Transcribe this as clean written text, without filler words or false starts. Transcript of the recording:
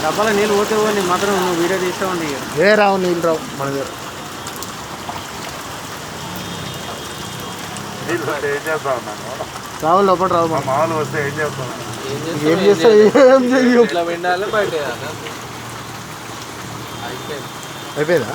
డబ్బాలో నీళ్ళు పోతే పోనీ మాత్రం నువ్వు వీడియో తీస్తావండి. ఏ రావు నీళ్ళు రావు మన దగ్గర. రావు లోపల రావు. మామూలు వస్తే ఏం చేస్తాం? ఏం చేస్తావు? ఏం చెయ్యు. అయిపోయిందా?